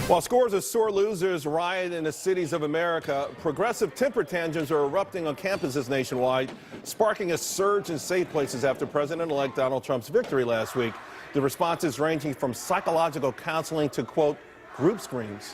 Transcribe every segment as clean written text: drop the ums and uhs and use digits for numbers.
While scores of sore losers riot in the cities of America, progressive temper tantrums are erupting on campuses nationwide, sparking a surge in safe places after President-elect Donald Trump's victory last week. The responses ranging from psychological counseling to, quote, group screams.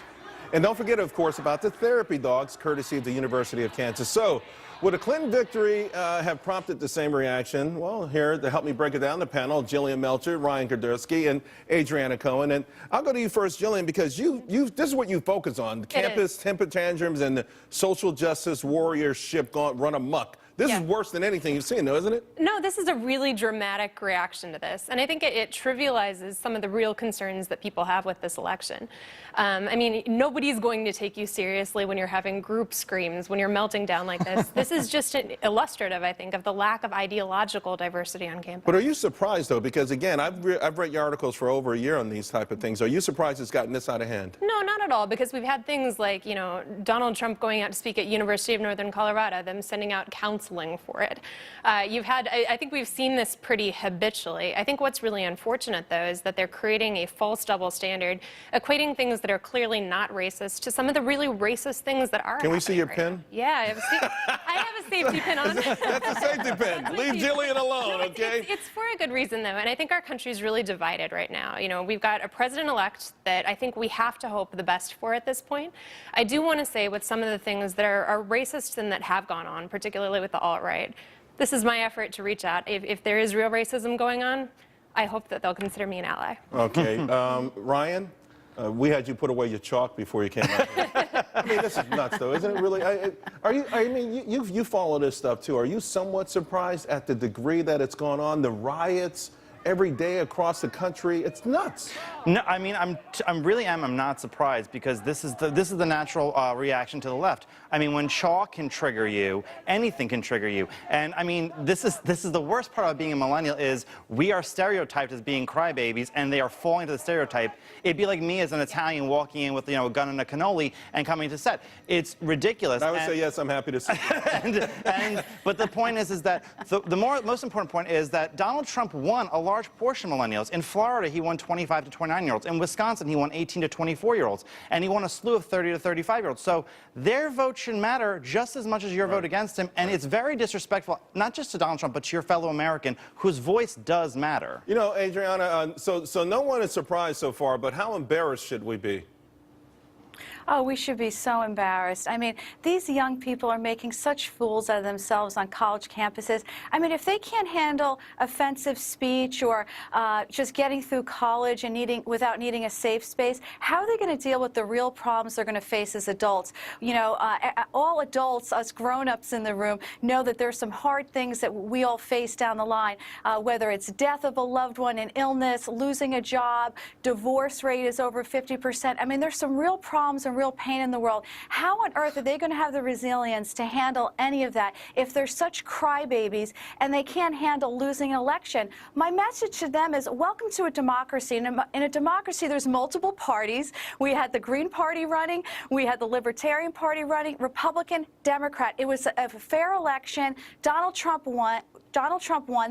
And don't forget, of course, about the therapy dogs, courtesy of the University of Kansas. So, would a Clinton victory have prompted the same reaction? Well, here to help me break it down, the panel, Jillian Melcher, Ryan Girdusky, and Adriana Cohen. And I'll go to you first, Jillian, because this is what you focus on, campus temper tantrums and the social justice warriorship run amok. This is worse than anything you've seen, though, isn't it? No, this is a really dramatic reaction to this. And I think it trivializes some of the real concerns that people have with this election. I mean, nobody's going to take you seriously when you're having group screams, when you're melting down like this. This is just illustrative, I think, of the lack of ideological diversity on campus. But are you surprised, though? Because, again, I've read your articles for over a year on these type of things. Are you surprised it's gotten this out of hand? No, not at all, because we've had things like, you know, Donald Trump going out to speak at University of Northern Colorado, them sending out counseling for it. I think we've seen this pretty habitually. I think what's really unfortunate, though, is that they're creating a false double standard, equating things that are clearly not racist to some of the really racist things that are. Can we see your right pin? Now. Yeah, I have a safety pin on. That's a safety pin. Leave Jillian alone, no, okay? It's for a good reason, though, and I think our country's really divided right now. You know, we've got a president-elect that I think we have to hope the best for at this point. I do want to say with some of the things that are racist and that have gone on, particularly with the alt-right, this is my effort to reach out. If there is real racism going on, I hope that they'll consider me an ally. Okay. Ryan, we had you put away your chalk before you came out here. I mean, this is nuts, though, isn't it really? You follow this stuff, too. Are you somewhat surprised at the degree that it's gone on, the riots every day across the country? It's nuts. No, I mean, I'm not surprised, because this is the natural reaction to the left. I mean, when chalk can trigger you, anything can trigger you. And I mean, this is the worst part about being a millennial is we are stereotyped as being crybabies, and they are falling to the stereotype. It'd be like me as an Italian walking in with, you know, a gun and a cannoli and coming to set. It's ridiculous. I would say yes. I'm happy to see. But the point is that the most important point is that Donald Trump won a large portion of millennials. In Florida, he won 25 to 29-year-olds. In Wisconsin, he won 18 to 24-year-olds. And he won a slew of 30 to 35-year-olds. So their vote should matter just as much as your vote against him. And it's very disrespectful, not just to Donald Trump, but to your fellow American, whose voice does matter. You know, Adriana, so no one is surprised so far, but how embarrassed should we be? Oh, we should be so embarrassed. I mean, these young people are making such fools out of themselves on college campuses. I mean, if they can't handle offensive speech or just getting through college and without needing a safe space, how are they going to deal with the real problems they're going to face as adults? You know, all adults, us grown-ups in the room, know that there's some hard things that we all face down the line, whether it's death of a loved one, an illness, losing a job, divorce rate is over 50%. I mean, there's some real problems and real pain in the world. How on earth are they going to have the resilience to handle any of that if they're such crybabies and they can't handle losing an election? My message to them is, welcome to a democracy. In a democracy, there's multiple parties. We had the Green Party running. We had the Libertarian Party running. Republican, Democrat. It was a fair election. Donald Trump won.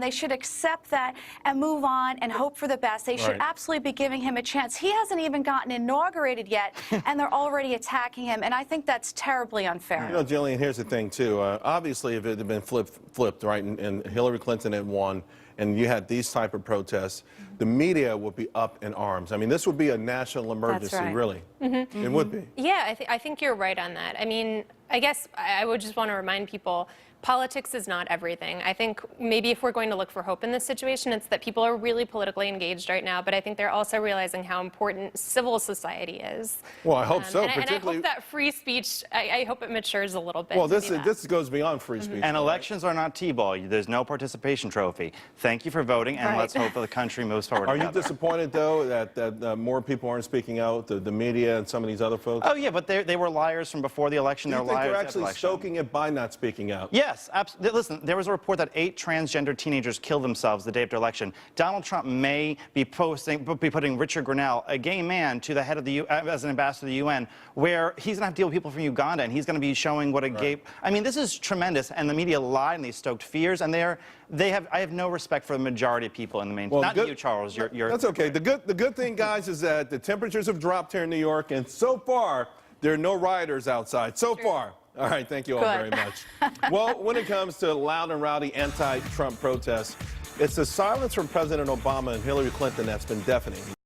They should accept that and move on and hope for the best. They should absolutely be giving him a chance. He hasn't even gotten inaugurated yet, and they're already attacking him, and I think that's terribly unfair. You know, Jillian, here's the thing, too. Obviously, if it had been flipped, right, and Hillary Clinton had won, and you had these type of protests, the media would be up in arms. I mean, this would be a national emergency, really. It would be. Yeah, I think you're right on that. I mean, I guess I would just want to remind people, politics is not everything. I think maybe if we're going to look for hope in this situation, it's that people are really politically engaged right now, but I think they're also realizing how important civil society is. Well, I hope so, and particularly... And I hope that free speech, I hope it matures a little bit. Well, this goes beyond free speech. And elections are not T-ball. There's no participation trophy. Thank you for voting, and let's hope that the country moves forward Are together. you disappointed, though, that more people aren't speaking out, the media and some of these other folks? Oh, yeah, but they were liars from before the election. Do you think liars they're actually stoking it by not speaking out? Yes, absolutely. Listen, there was a report that 8 transgender teenagers killed themselves the day after election. Donald Trump may be putting Richard Grenell, a gay man, to the head of the as an ambassador to the UN, where he's going to have to deal with people from Uganda, and he's going to be showing what a gay... I mean, this is tremendous, and the media lied, and they stoked fears, and they're I have no respect for the majority of people in the main. Well, not you, Charles. You're That's okay. The good thing, guys, is that the temperatures have dropped here in New York, and so far there are no rioters outside. So far. All right. Thank you all very much. Well, when it comes to loud and rowdy anti-Trump protests, it's the silence from President Obama and Hillary Clinton that's been deafening.